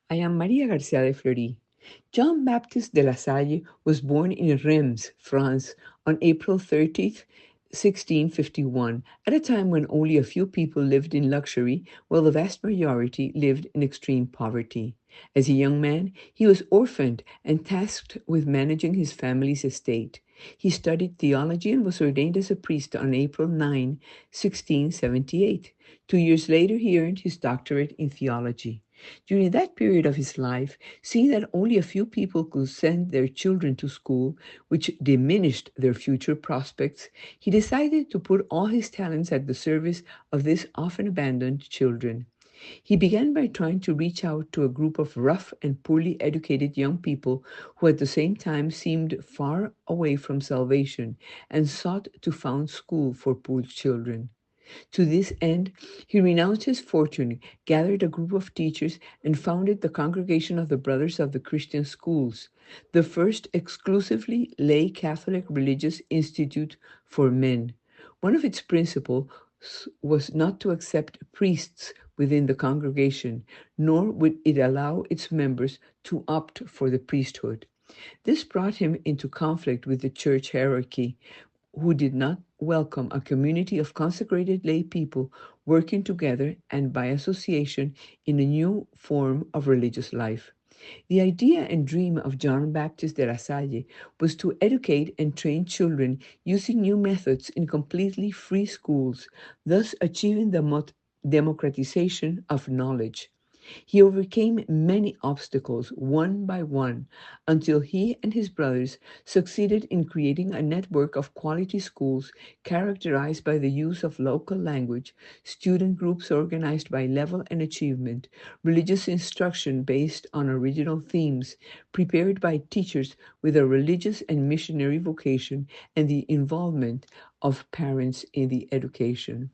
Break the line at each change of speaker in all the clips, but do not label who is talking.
I am Maria Garcia de Fleury. Jean Baptiste de La Salle was born in Reims, France, on April 30th, 1651, at a time when only a few people lived in luxury, while the vast majority lived in extreme poverty. As a young man, he was orphaned and tasked with managing his family's estate. He studied theology and was ordained as a priest on April 9, 1678. 2 years later, he earned his doctorate in theology. During that period of his life, seeing that only a few people could send their children to school, which diminished their future prospects, he decided to put all his talents at the service of these often abandoned children. He began by trying to reach out to a group of rough and poorly educated young people who at the same time seemed far away from salvation and sought to found school for poor children. To this end, he renounced his fortune, gathered a group of teachers, and founded the Congregation of the Brothers of the Christian Schools, the first exclusively lay Catholic religious institute for men. One of its principles was not to accept priests within the congregation, nor would it allow its members to opt for the priesthood. This brought him into conflict with the church hierarchy, who did not welcome a community of consecrated lay people working together and by association in a new form of religious life. The idea and dream of John Baptiste de la Salle was to educate and train children using new methods in completely free schools, thus achieving the democratization of knowledge. He overcame many obstacles one by one until he and his brothers succeeded in creating a network of quality schools characterized by the use of local language, student groups organized by level and achievement, religious instruction based on original themes, prepared by teachers with a religious and missionary vocation, and the involvement of parents in the education.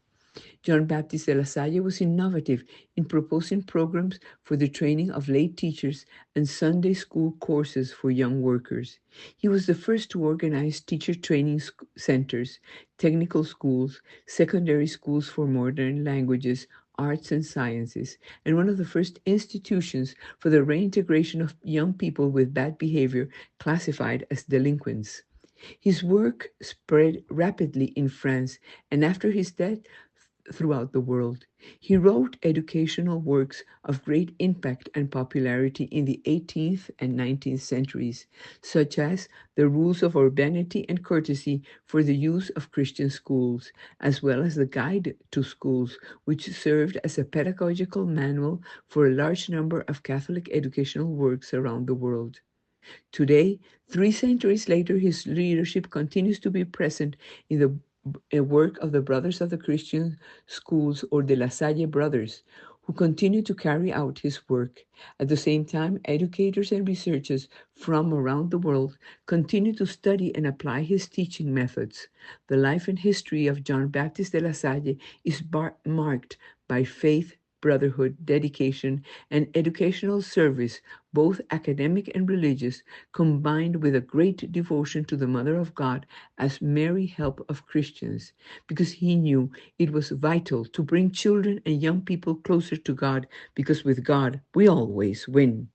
John Baptiste de la Salle was innovative in proposing programs for the training of lay teachers and Sunday school courses for young workers. He was the first to organize teacher training centers, technical schools, secondary schools for modern languages, arts and sciences, and one of the first institutions for the reintegration of young people with bad behavior classified as delinquents. His work spread rapidly in France, and after his death, throughout the world. He wrote educational works of great impact and popularity in the 18th and 19th centuries, such as The Rules of Urbanity and Courtesy for the Use of Christian Schools, as well as The Guide to Schools, which served as a pedagogical manual for a large number of Catholic educational works around the world. Today, 3 centuries later, his leadership continues to be present in the work of the Brothers of the Christian Schools, or the La Salle Brothers, who continue to carry out his work. At the same time, educators and researchers from around the world continue to study and apply his teaching methods. The life and history of John Baptiste de la Salle is marked by faith, brotherhood, dedication, and educational service, both academic and religious, combined with a great devotion to the Mother of God as Mary Help of Christians, because he knew it was vital to bring children and young people closer to God, because with God we always win.